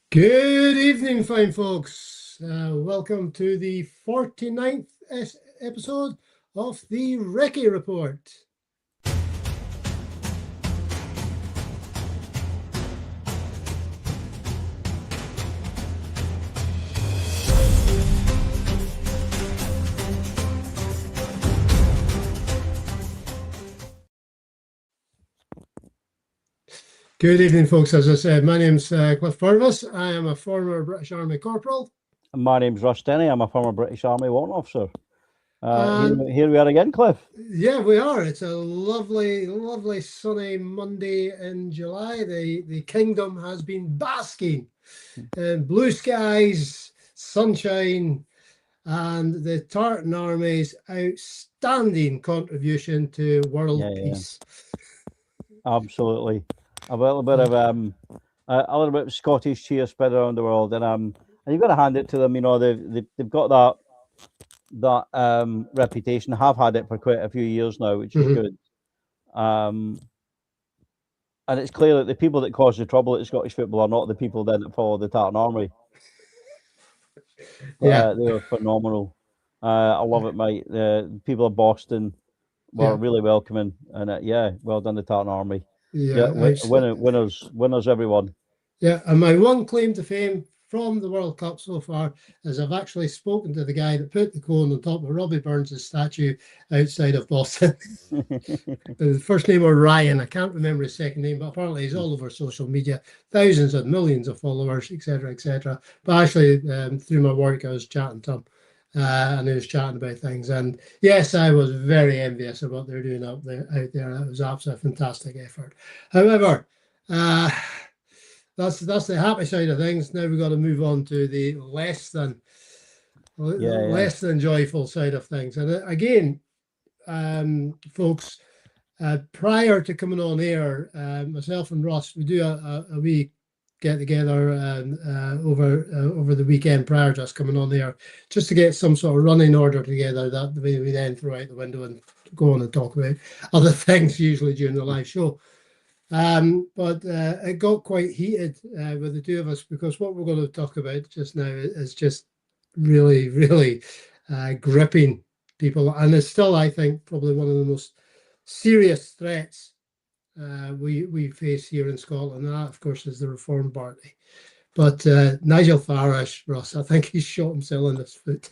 Good evening, fine folks. Welcome to the 49th episode of the Recce Report. Good evening, folks. As I said, my name's Cliff Purvis. I am a former British Army corporal. My name's Russ. I'm a former British Army warrant officer. And Here we are again, Cliff. yeah, we are. It's a lovely, lovely sunny Monday in July. The kingdom has been basking in blue skies, sunshine, and the Tartan Army's outstanding contribution to world peace. Absolutely. A little bit of Scottish cheer spread around the world, and you've got to hand it to them. You know, they've got that reputation. Have had it for quite a few years now, which is good. And it's clear that the people that cause the trouble at Scottish football are not the people then that follow the Tartan Army. Yeah, they were phenomenal. I love it, mate. The people of Boston were really welcoming, and well done, the Tartan Army. Winners, everyone. Yeah, and my one claim to fame from the World Cup so far is I've actually spoken to the guy that put the cone on top of Robbie Burns' statue outside of Boston. The first name was Ryan. I can't remember his second name, but apparently he's all over social media, thousands and millions of followers, etc., etc. But actually, through my work, I was chatting to him. And he was chatting about things. And yes, I was very envious of what they're doing out there. It was absolutely a fantastic effort. However, that's the happy side of things. Now we've got to move on to the less than joyful side of things. And again, folks, prior to coming on air, myself and Russ, we do a wee get together over the weekend prior to us coming on there, just to get some sort of running order together that we then throw out the window and go on and talk about other things, usually during the live show. But it got quite heated with the two of us, because what we're going to talk about just now is just really, really gripping people, and it's still, I think, probably one of the most serious threats we face here in Scotland, and that, of course, is the Reform Party. But Nigel Farage, Ross, I think he's shot himself in the foot.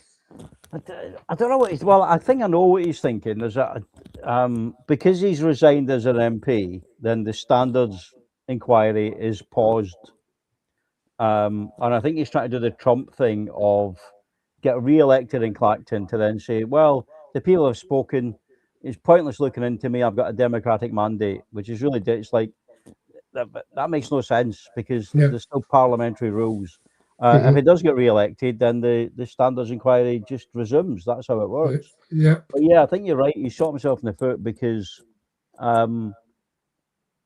I don't know what he's. Well, I think I know what he's thinking. Is that because he's resigned as an MP, then the standards inquiry is paused, and I think he's trying to do the Trump thing of get re-elected in Clacton to then say, well, the people have spoken. It's pointless looking into me. I've got a democratic mandate, which is really, it's like that makes no sense, because there's still parliamentary rules. If it does get re-elected, then the standards inquiry just resumes. That's how it works. Yeah. But yeah, I think you're right. He shot himself in the foot because,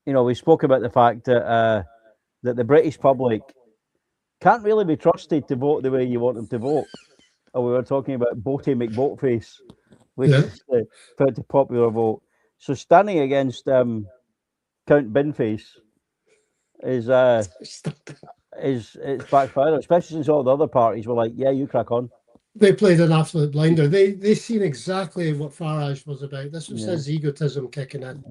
we spoke about the fact that that the British public can't really be trusted to vote the way you want them to vote. Or we were talking about Boaty McBoatface, which is the pretty popular vote. So standing against Count Binface is backfired, especially since all the other parties were like, yeah, you crack on. They played an absolute blinder. They seen exactly what Farage was about. This was his egotism kicking in.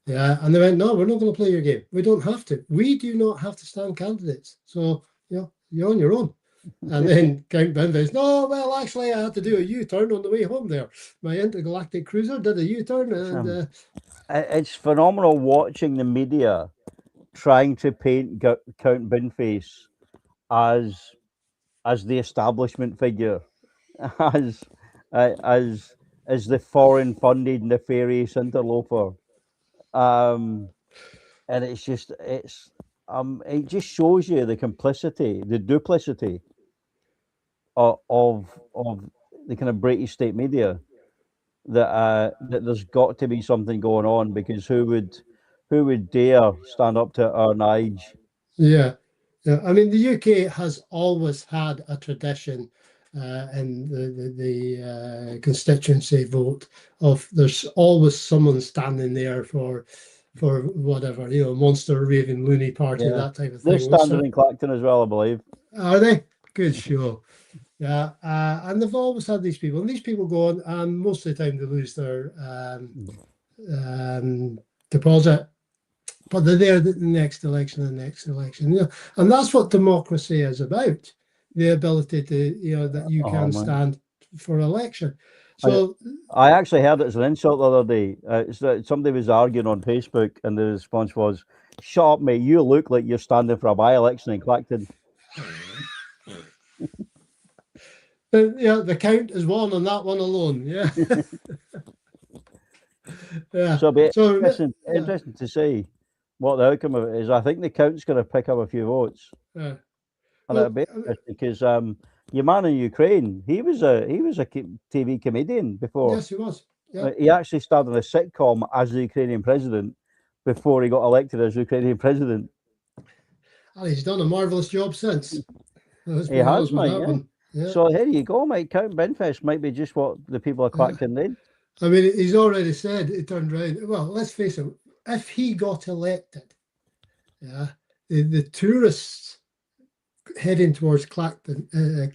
Yeah, and they went, no, we're not going to play your game. We don't have to. We do not have to stand candidates. So, you're on your own. And then Count Binface, no, well, actually, I had to do a U-turn on the way home there. My intergalactic cruiser did a U-turn. And it's phenomenal watching the media trying to paint Count Binface as the establishment figure, as the foreign-funded nefarious interloper, and it just shows you the complicity, the duplicity of the kind of British state media. That there's got to be something going on, because who would dare stand up to our Nige? Yeah. I mean, the UK has always had a tradition in the constituency vote of there's always someone standing there for for whatever, monster raving loony party, Yeah. that type of They're thing. standing in Clacton as well, I believe. Are they? Good show. Yeah, and they've always had these people, and these people go on, and most of the time they lose their deposit, but they're there the next election and the next election. And that's what democracy is about: the ability to, that you can stand for election. So I actually heard it as an insult the other day. Somebody was arguing on Facebook, and the response was, "Shut up, mate! You look like you're standing for a by-election in Clacton." the count is one on that one alone. Yeah. Yeah. So it'll be interesting to see what the outcome of it is. I think the count's going to pick up a few votes. Yeah. And it'll be interesting because your man in Ukraine, he was a TV comedian before. Yes, he was. Yeah. He actually starred in a sitcom as the Ukrainian president before he got elected as Ukrainian president. And he's done a marvelous job since. He has, mate. Yeah. So here you go, mate. Count Benfest might be just what the people of Clacton need. I mean, he's already said it turned around. Well, let's face it. If he got elected, the tourists heading towards Clacton. I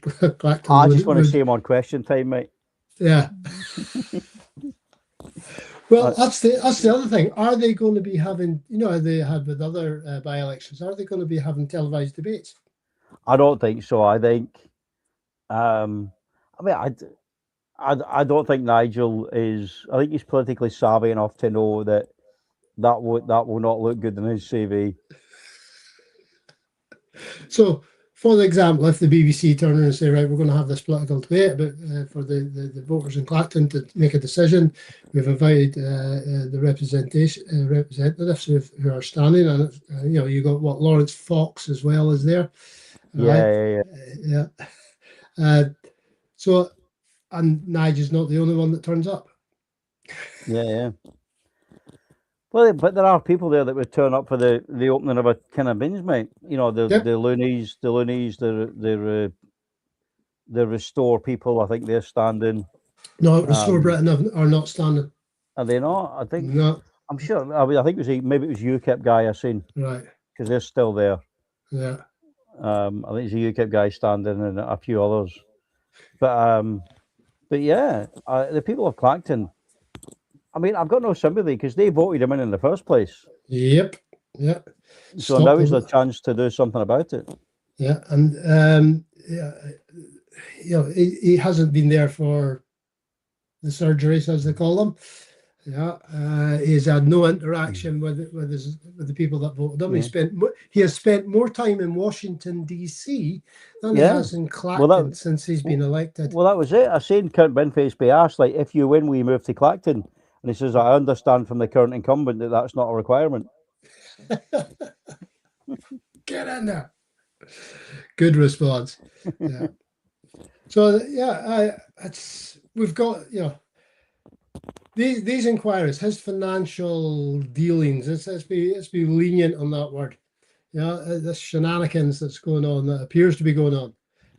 just want to see him on Question Time, mate. Yeah. Well, that's the other thing. Are they going to be having, as they had with other by-elections, are they going to be having televised debates? I don't think so. I think, I don't think Nigel is. I think he's politically savvy enough to know that will not look good in his CV. So, for example, if the BBC turn around and say, right, we're going to have this political debate, but for the voters in Clacton to make a decision, we've invited the representatives who are standing, and you got Lawrence Fox as well as there. Yeah. So, and Nigel's not the only one that turns up. Yeah. Well, but there are people there that would turn up for the opening of a kind of binge, mate. The loonies, the Restore people. I think they're standing. No, Restore Britain are not standing. Are they not? I think. No. I'm sure. I think maybe it was UKIP guy I seen. Right. Because they're still there. Yeah. I think it's a UKIP guy standing and a few others. But yeah, the people of Clacton. I mean, I've got no sympathy because they voted him in the first place. Yep. Yeah. So now is the chance to do something about it. Yeah, and he hasn't been there for the surgeries, as they call them. Yeah, he's had no interaction with the people that voted him. Yeah. He has spent more time in Washington D.C. than he has in Clacton since he's been elected. Well, that was it. I seen Count Benface be asked, like, if you win, we move to Clacton, and he says, "I understand from the current incumbent that that's not a requirement." Get in there. Good response. Yeah. So we've got these inquiries, his financial dealings. Let's be lenient on that word. The shenanigans that's going on, that appears to be going on.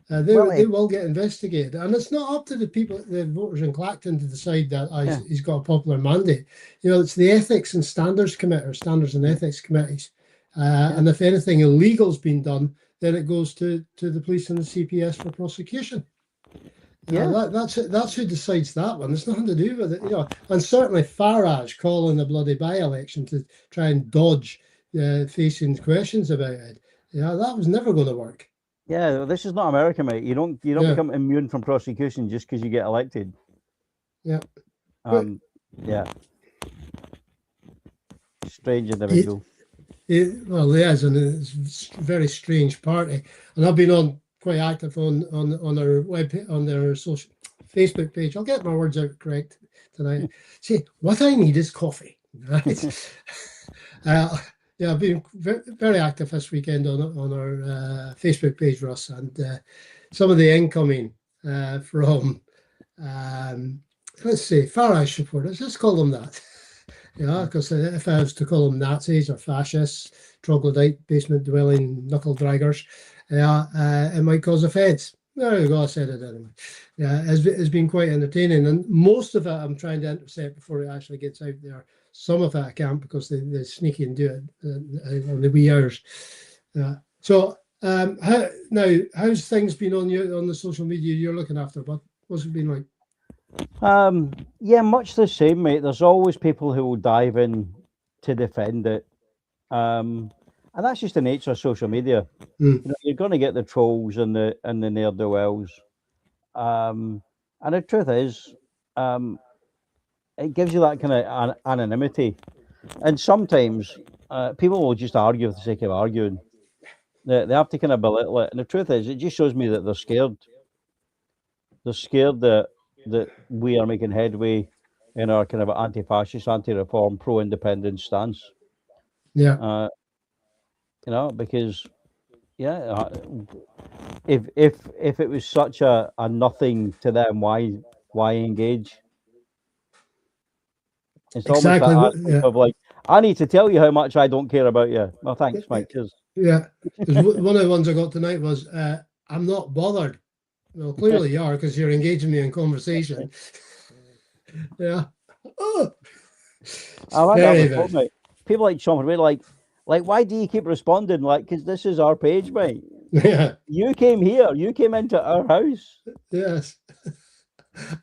They will get investigated, and it's not up to the voters in Clacton to decide that he's got a popular mandate. It's the Ethics and Standards Committee, or Standards and Ethics Committees, and if anything illegal's been done, then it goes to the police and the CPS for prosecution. That's who decides that one. There's nothing to do with it, And certainly Farage calling the bloody by-election to try and dodge facing questions about it. That was never going to work. Yeah, this is not America, mate. You don't become immune from prosecution just because you get elected. Yeah. Yeah. Strange individual. Well, he is, and it's a very strange party. And I've been on quite active on their on their social Facebook page. I'll get my words out correct tonight. See, what I need is coffee. Right? I've been very active this weekend on our Facebook page, Russ, and some of the incoming from let's say Farage supporters. Let's call them that. Because if I was to call them Nazis or fascists, troglodyte, basement-dwelling knuckle-draggers, it might cause offence. There you go, I said it anyway. Yeah, it's been quite entertaining, and most of it I'm trying to intercept before it actually gets out there. Some of it I can't because they sneak and do it on the wee hours. How's things been on the social media you're looking after? What's it been like? Yeah, much the same, mate. There's always people who will dive in to defend it. And that's just the nature of social media. Mm. You know, you're going to get the trolls and the ne'er do wells. And the truth is, it gives you that kind of anonymity. And sometimes people will just argue for the sake of arguing. They have to kind of belittle it. And the truth is, it just shows me that they're scared. They're scared that we are making headway in our kind of anti-fascist, anti-reform, pro-independence stance. Yeah. You know, because if it was such a nothing to them, why engage? It's almost Exactly. that aspect of like, I need to tell you how much I don't care about you. Well, thanks, Mike. Cheers. Yeah. Because one of the ones I got tonight was, I'm not bothered. Well, clearly you are because you're engaging me in conversation. Yeah. Oh, I've had very, that before, mate. People like Sean, we're like, why do you keep responding? Like, because this is our page, mate. Yeah. You came here. You came into our house. Yes.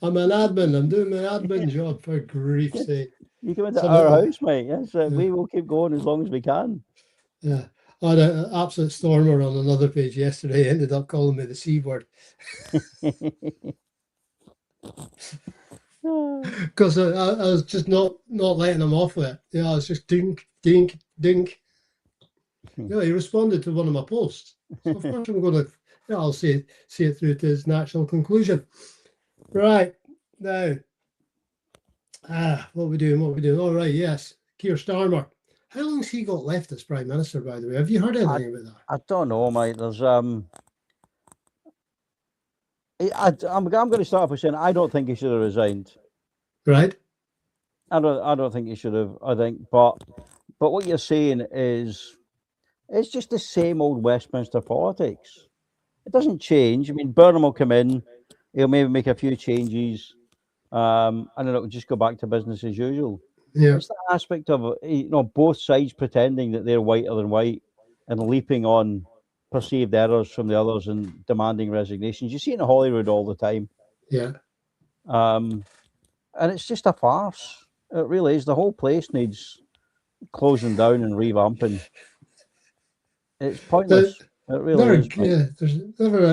I'm an admin. I'm doing my admin job, for grief's sake. You came into our house, mate. Yes, we will keep going as long as we can. Yeah. I had an absolute stormer on another page yesterday. Ended up calling me the C word. Because I was just not letting him off with it. Yeah, I was just dink, dink, dink. Yeah, he responded to one of my posts. So of course I'm going to, I'll see it through to its natural conclusion. Right, now, what we doing? All right, yes, Keir Starmer. How long's he got left as Prime Minister, by the way? Have you heard anything about that? I don't know, mate. There's I'm going to start off by saying I don't think he should have resigned. Right. I don't think he should have. I think, but what you're saying is, it's just the same old Westminster politics. It doesn't change. I mean, Burnham will come in. He'll maybe make a few changes, and then it'll just go back to business as usual. Yeah. It's the aspect of both sides pretending that they're whiter than white and leaping on perceived errors from the others and demanding resignations. You see it in Hollywood all the time. Yeah. And it's just a farce. It really is. The whole place needs closing down and revamping. It's pointless. It really is. Yeah, there's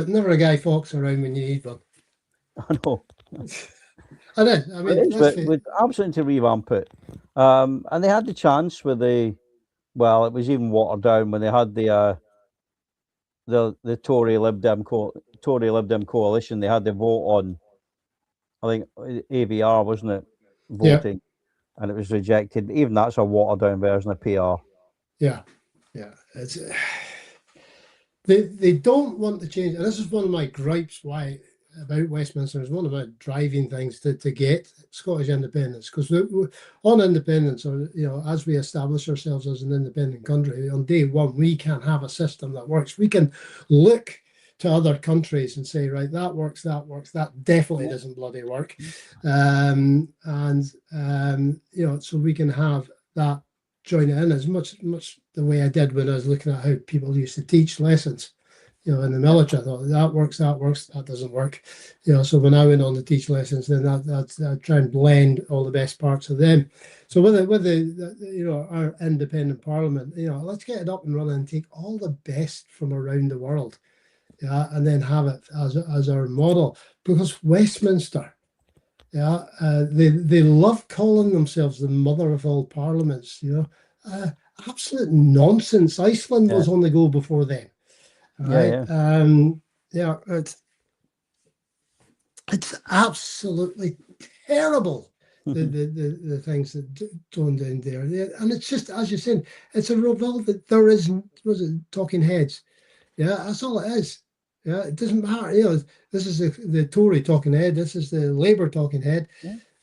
never a Guy Fawkes around when you need one. I know. I know. I mean, with absolutely to revamp it. And they had the chance with it was even watered down when they had the Tory Lib Dem coalition. They had the vote on, I think AVR, wasn't it, voting, and it was rejected. Even that's a watered down version of PR. Yeah, it's they don't want to change, and this is one of my gripes about Westminster. Is one of my driving things to get Scottish independence, because on independence, or as we establish ourselves as an independent country on day one, we can have a system that works. We can look to other countries and say, right, that works, that definitely doesn't bloody work, so we can have that join it in as much the way I did when I was looking at how people used to teach lessons. In the military, I thought that works, that doesn't work. So when I went on to teach lessons, then I try and blend all the best parts of them. So with our independent parliament, let's get it up and running and take all the best from around the world, and then have it as our model. Because Westminster, they love calling themselves the mother of all parliaments. Absolute nonsense. Iceland was on the go before then. Right. It's absolutely terrible. The things that thrown down there, and it's just, as you're saying, it's a revolt that there isn't. Was it talking heads? Yeah, that's all it is. Yeah, it doesn't matter. This is the Tory talking head. This is the Labour talking head.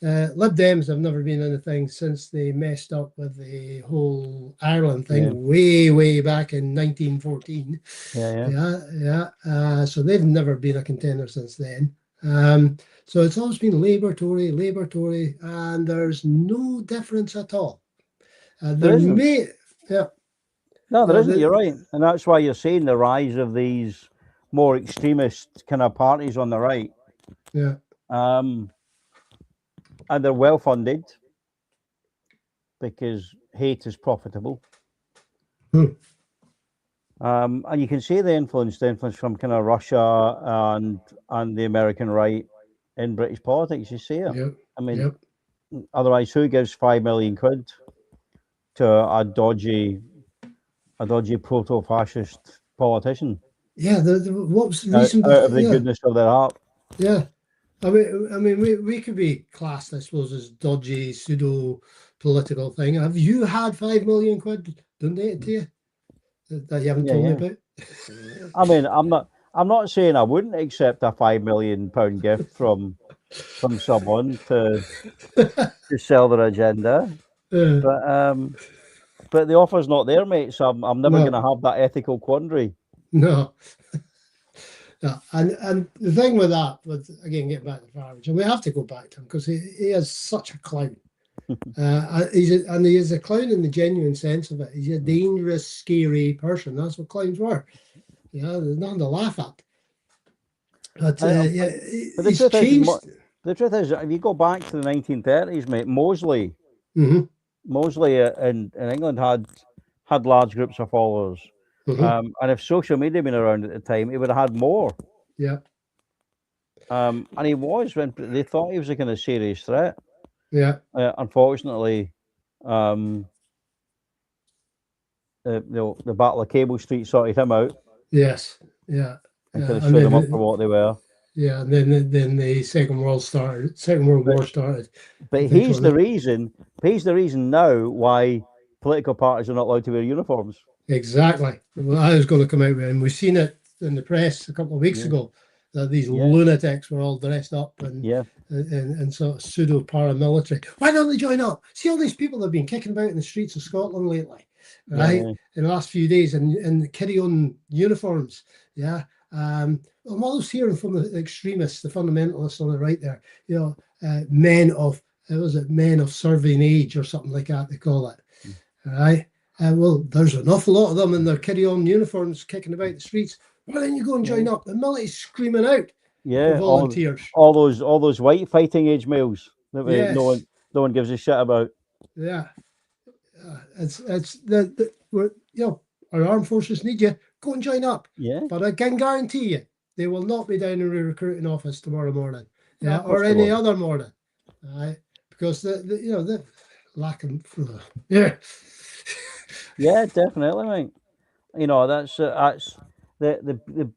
Lib Dems have never been in the thing since they messed up with the whole Ireland thing way back in 1914. So they've never been a contender since then. So it's always been Labour, Tory, and there's no difference at all. There isn't. may, yeah. No, there Yeah, isn't. You're right, and that's why you're seeing the rise of these more extremist kind of parties on the right. yeah, And they're well funded because hate is profitable. Hmm. And you can see the influence from kind of Russia and the American right in British politics. You see it. yeah, I mean, yeah. otherwise, who gives £5 million to a dodgy proto-fascist politician Yeah, what was the out reason? of the Yeah, goodness of their heart? yeah. I mean, we could be classed, I suppose, as dodgy pseudo political thing. Have you had £5 million donated to you that you haven't Yeah, told me yeah. about? I mean, I'm not saying I wouldn't accept a £5 million gift from someone to sell their agenda, Uh, but the offer's not there, mate. So I'm never going no, to have that ethical quandary. no. Yeah, and the thing with that, with again, getting back to Farage, and we have to go back to him because he is such a clown. And he is a clown in the genuine sense of it. He's a dangerous, scary person. That's what clowns were. Yeah, there's nothing to laugh at. But yeah, But the he's truth is, changed. if you go back to the 1930s, mate, Mosley Hmm. in England had large groups of followers. Hmm. And if social media had been around at the time, he would have had more. Yeah, And he was when they thought he was a kind of serious threat. yeah, Unfortunately, um, the Battle of Cable Street sorted him out yes, yeah, and kind of and showed them up for then what they were. yeah, and then the Second World But War started. but he's the reason. He's the reason now why political parties are not allowed to wear uniforms. Exactly. Well, I was going to come out with, and we've seen it in the press a couple of weeks Yeah, ago that these yeah, lunatics were all dressed up yeah, and sort of pseudo paramilitary. Why don't they join up? See all these people that have been kicking about in the streets of Scotland lately, right? yeah, In the last few days, and carry on uniforms. Yeah. I'm always hearing from the extremists, the fundamentalists on the right there. Men of men of serving age or something like that. They call it. Right. Well, there's an awful lot of them in their carry-on uniforms kicking about the streets. Why don't you go and yeah. join up? The military's screaming out for Yeah, volunteers. all those white fighting age males that Yes. no one gives a shit about. Yeah. It's we're, our armed forces need you. Go and join up. Yeah, But I can guarantee you, they will not be down in the recruiting office tomorrow morning. no, Yeah, of course or they any won't. other morning. Right. Because the lacking. Yeah. Yeah, definitely, mate. That's the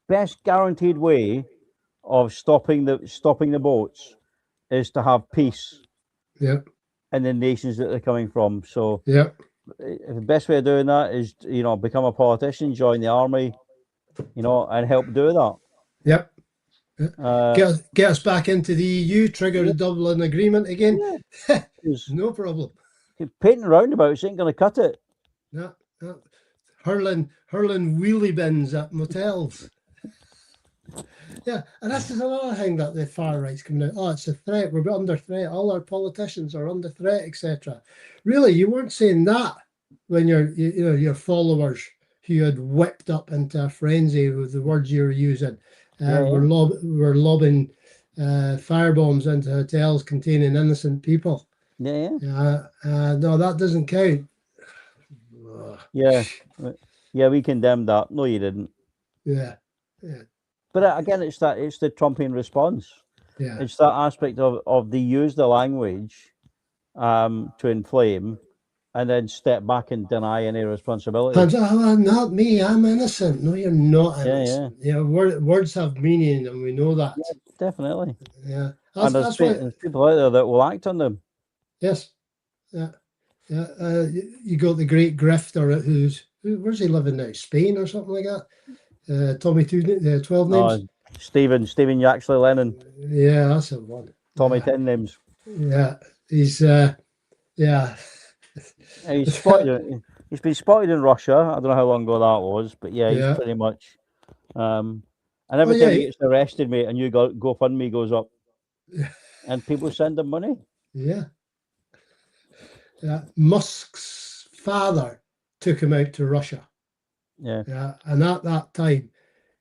best guaranteed way of stopping the boats is to have peace Yeah. in the nations that they're coming from. So Yeah. the best way of doing that is become a politician, join the army, and help do that. Yep. Uh, Get us back into the EU, trigger yeah, the Dublin Agreement again. yeah. 'Cause No problem. painting roundabouts ain't going to cut it. No, no. Hurling wheelie bins at motels. Yeah, and this is another thing that the far right's coming out. Oh, it's a threat. We're under threat. All our politicians are under threat, etc. Really, you weren't saying that when your followers who you had whipped up into a frenzy with the words you were using. Yeah, yeah, We're lobbing firebombs into hotels containing innocent people. yeah, No, that doesn't count. yeah, yeah. Yeah, we condemned that. No, you didn't. Yeah, yeah, But again, it's the Trumpian response. yeah. It's that aspect of they use the language to inflame, and then step back and deny any responsibility. Oh, not me. I'm innocent. No, you're not Yeah, yeah, innocent. Words have meaning, and we know that. yeah, definitely. Yeah, And that's why. there's people out there that will act on them. Yes, yeah, yeah. You got the great grifter where's he living now? Spain or something like that. Tommy 12 names. Stephen Yaxley Lennon, Yeah, that's the one. Tommy Yeah, 10 names. yeah. He's yeah. He's spotted. He's been spotted in Russia. I don't know how long ago that was, but yeah, he's Yeah. pretty much. And Oh every time he yeah. gets arrested, mate, a new GoFundMe goes up, and people send him money. Yeah. Musk's father took him out to Russia. Yeah. And at that time,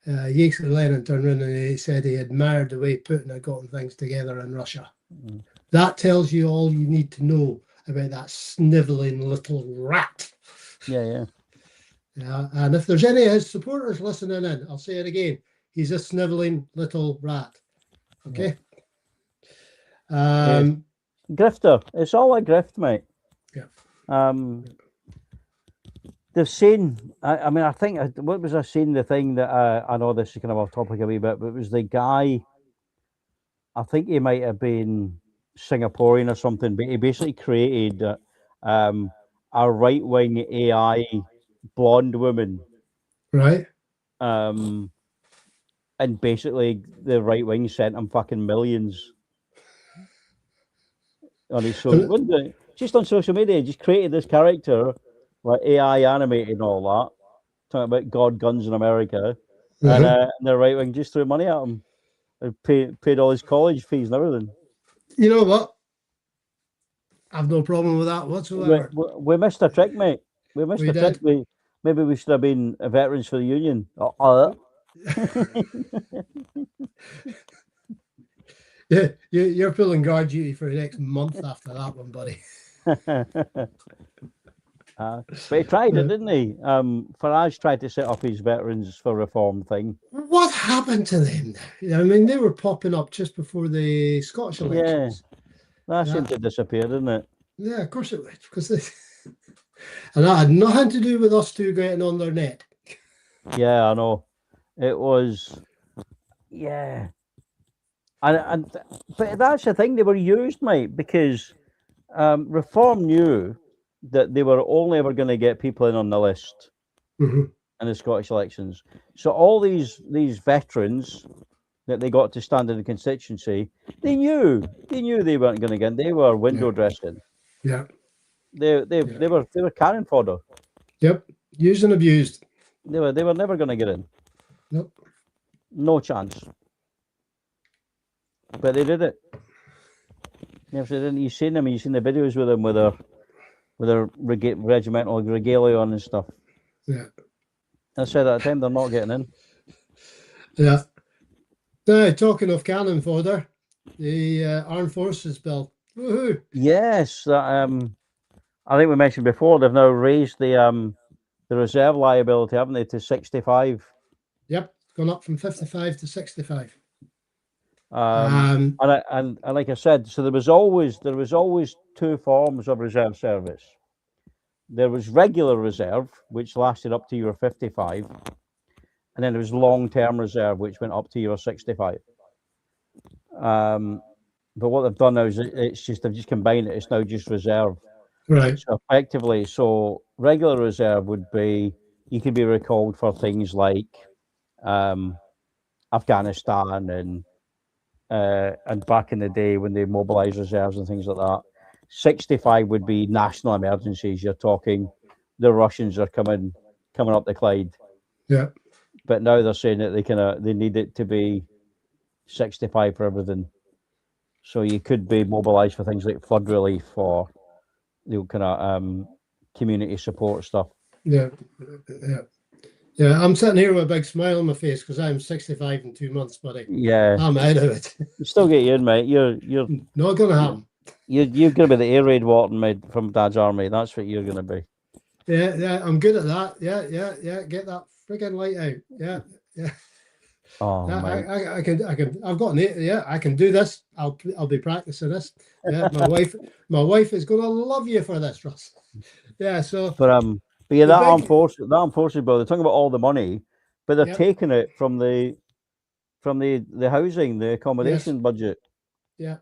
Yates and Lenin turned around and he said he admired the way Putin had gotten things together in Russia. Mm. That tells you all you need to know about that sniveling little rat. Yeah. And if there's any of his supporters listening in, I'll say it again. He's a sniveling little rat. Okay. Yeah. Grifter. It's all a grift, mate. Yeah. They've seen. I mean, I think what was I seeing? The thing that I know this is kind of off topic a wee bit, but it was the guy. I think he might have been Singaporean or something, but he basically created a right-wing AI blonde woman. Right. And basically the right wing sent him fucking millions on his social, just on social media. Just created this character, like AI animated and all that, talking about God, guns in America, and the right wing just threw money at him. They paid all his college fees and everything. You know what? I've no problem with that whatsoever. We missed a trick, mate. We missed a trick. Maybe we should have been veterans for the union. Yeah, you're pulling guard duty for the next month after that one, buddy. But he tried it, didn't he? Farage tried to set up his Veterans for Reform thing. What happened to them? I mean, they were popping up just before the Scottish elections. Yeah, that seemed to disappear, didn't it? Yeah, of course it would. Because and that had nothing to do with us two getting on their net. Yeah, I know. It was, yeah. But that's the thing, they were used, mate, because Reform knew that they were only ever going to get people in on the list in the Scottish elections. So all these veterans that they got to stand in the constituency, they knew they weren't going to get in. They were window dressing. Yeah. They were cannon fodder. Yep. Used and abused. They were never going to get in. Nope. No chance. But they did it. You've seen them. You've seen the videos with them with their regimental regalia on and stuff. Yeah. I said at the time they're not getting in. Yeah. Now, talking of cannon fodder, the Armed Forces bill. Woohoo! Yes, I think we mentioned before they've now raised the reserve liability, haven't they, to 65? Yep, gone up from 55 to 65. And like I said, so there was always two forms of reserve service. There was regular reserve, which lasted up to you were 55, and then there was long-term reserve, which went up to you were 65. But what they've done now is they've just combined it. It's now just reserve. Right. So effectively, regular reserve would be you could be recalled for things like Afghanistan and back in the day when they mobilised reserves and things like that. 65 would be national emergencies. You're talking the Russians are coming up the Clyde. Yeah. But now they're saying that they need it to be 65 for everything. So you could be mobilised for things like flood relief or community support stuff. Yeah. I'm sitting here with a big smile on my face because I'm 65 in 2 months, buddy. Yeah, I'm out of it. You still get you in, mate. You're not going to happen. You're going to be the air raid warden, mate, from Dad's army. That's what you're going to be. Yeah, I'm good at that. Yeah. Get that friggin' light out. Yeah. Oh, I can. I've got an. Yeah, I can do this. I'll be practicing this. Yeah, my wife is going to love you for this, Russ. Yeah. So. But yeah, that armed forces bill. They're talking about all the money, but they're taking it from the housing, the accommodation budget. Yeah.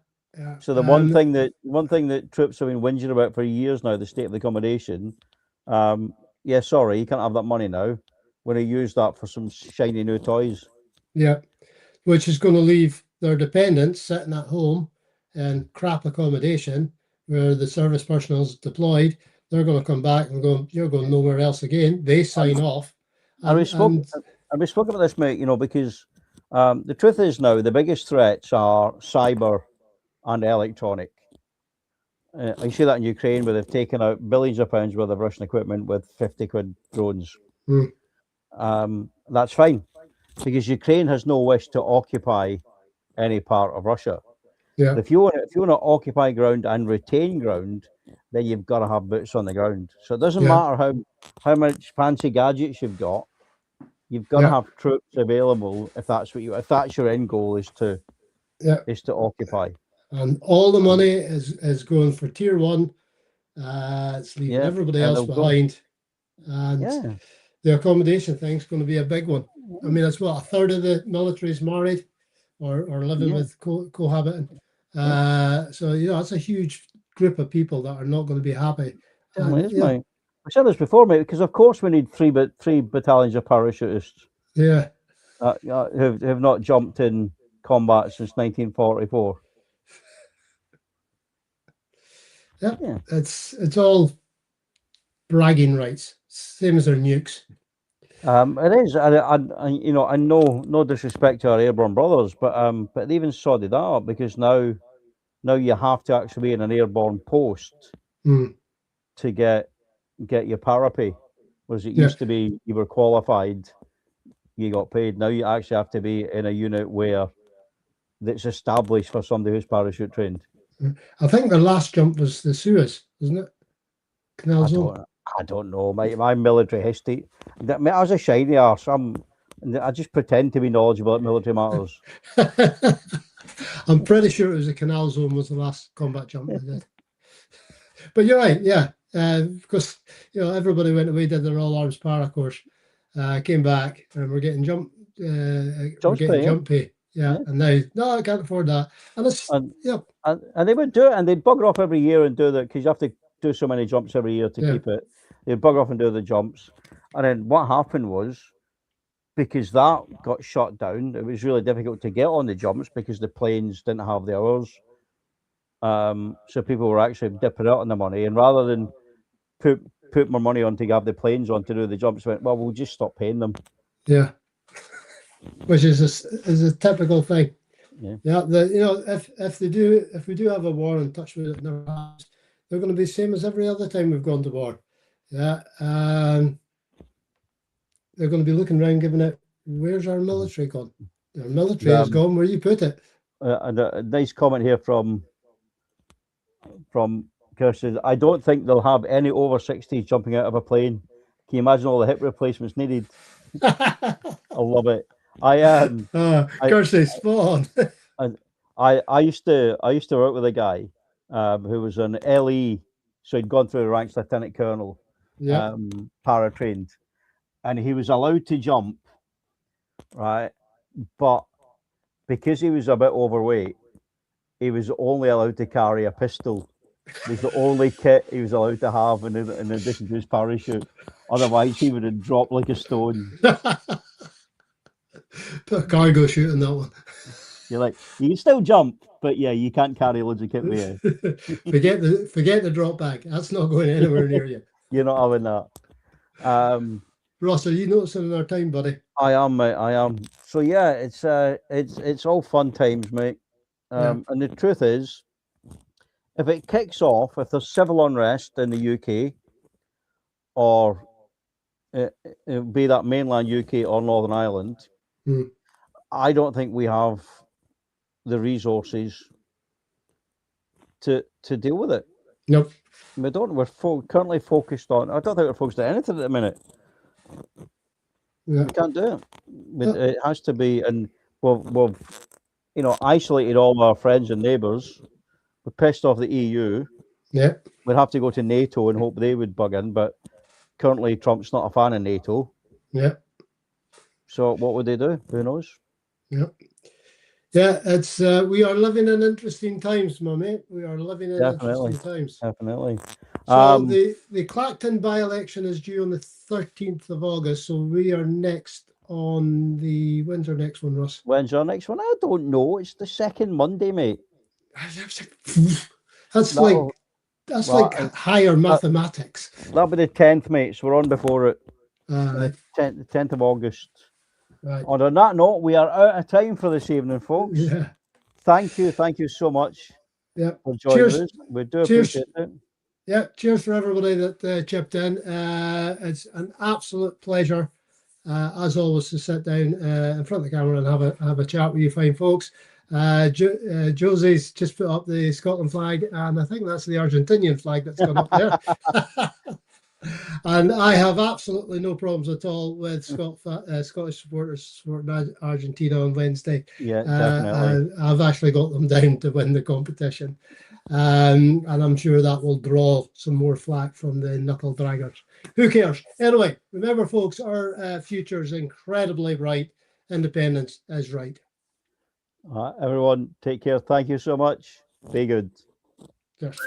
So the one thing that troops have been whinging about for years now, the state of the accommodation. Sorry, you can't have that money now. We're going to use that for some shiny new toys. Yeah, which is going to leave their dependents sitting at home in crap accommodation where the service personnel is deployed. They're going to come back and go, you're going nowhere else again. They sign off. And we spoke about this, mate, because the truth is now the biggest threats are cyber and electronic. I see that in Ukraine where they've taken out billions of pounds worth of Russian equipment with 50 quid drones. That's fine because Ukraine has no wish to occupy any part of Russia. Yeah. But if you want to occupy ground and retain ground, then you've got to have boots on the ground. So it doesn't matter how much fancy gadgets you've got. You've got to have troops available if that's your end goal is to occupy. And all the money is going for tier 1. It's leaving everybody else behind. And the accommodation thing's going to be a big one. I mean, it's what, a third of the military is married or living with cohabiting. So it's a huge group of people that are not going to be happy. I said this before, mate, because of course we need three battalions of parachutists. Yeah. Who've not jumped in combat since 1944. Yeah. It's all bragging rights, same as their nukes. It is. I know, no disrespect to our airborne brothers, but they even sorted that up because now you have to actually be in an airborne post to get your parapay. Whereas it used to be you were qualified, you got paid. Now you actually have to be in a unit where that's established for somebody who's parachute trained. I think the last jump was the Suez, isn't it? Canal Zone. I don't know, mate. My military history. I was a shiny arse. I just pretend to be knowledgeable at military matters. I'm pretty sure it was the Canal Zone was the last combat jump they did. But you're right, yeah. Because everybody went away, did their all arms para course, came back, and we're getting jump pay. Yeah, and now no, I can't afford that. And it's and they would do it, and they'd bugger off every year and do that because you have to do so many jumps every year to keep it. They'd bugger off and do the jumps, and then what happened was because that got shut down, it was really difficult to get on the jumps because the planes didn't have the hours. So people were actually dipping out on the money, and rather than put more money on to have the planes on to do the jumps, went, well, we'll just stop paying them. Yeah, which is a typical thing. Yeah. If we do have a war and touch wood, it never happens, they're going to be the same as every other time we've gone to war. Yeah, they're going to be looking around, giving it. Where's our military gone? Our military is gone. Where you put it? And a nice comment here from Kirsten. I don't think they'll have any over 60s jumping out of a plane. Can you imagine all the hip replacements needed? I love it. Kirsten, spot on. I used to work with a guy who was an LE, so he'd gone through the ranks, lieutenant colonel, para trained, and he was allowed to jump, right? But because he was a bit overweight, he was only allowed to carry a pistol. It was the only kit he was allowed to have in addition to his parachute. Otherwise, he would have dropped like a stone. Put a cargo chute in that one. You're like, you can still jump, but yeah, you can't carry loads of kit with you. forget the drop bag. That's not going anywhere near you. You're not having that. Russ, are you noticing in our time, buddy? I am, mate. I am. So yeah, it's all fun times, mate. And the truth is, if it kicks off, if there's civil unrest in the UK, or it be that mainland UK or Northern Ireland, I don't think we have the resources to deal with it. Nope. We don't. We're currently focused on. I don't think we're focused on anything at the minute. Yeah. We can't do it. It has to be, and we've isolated all our friends and neighbours. We're pissed off the EU. Yeah. We'd have to go to NATO and hope they would bug in, but currently Trump's not a fan of NATO. Yeah. So what would they do? Who knows? Yeah. Yeah, it's we are living in interesting times, my mate. We are living in interesting times. Definitely. So the Clacton by-election is due on the 13th of August. So we are next on the when's our next one, Russ? When's our next one? I don't know. It's the second Monday, mate. That's like higher mathematics. That'll be the 10th, mate. So we're on before it. The 10th of August. Right. And on that note, we are out of time for this evening, folks. Yeah. Thank you so much. Yeah. for joining Cheers. us. We do Cheers. appreciate it. Yeah. Cheers for everybody that chipped in. It's an absolute pleasure, as always, to sit down in front of the camera and have a chat with you fine folks. Josie's just put up the Scotland flag, and I think that's the Argentinian flag that's gone up there. And I have absolutely no problems at all with Scottish supporters supporting Argentina on Wednesday. Yeah, definitely. I've actually got them down to win the competition. And I'm sure that will draw some more flack from the knuckle draggers. Who cares? Anyway, remember, folks, our future is incredibly bright. Independence is right. Everyone, take care. Thank you so much. Be good. Cheers.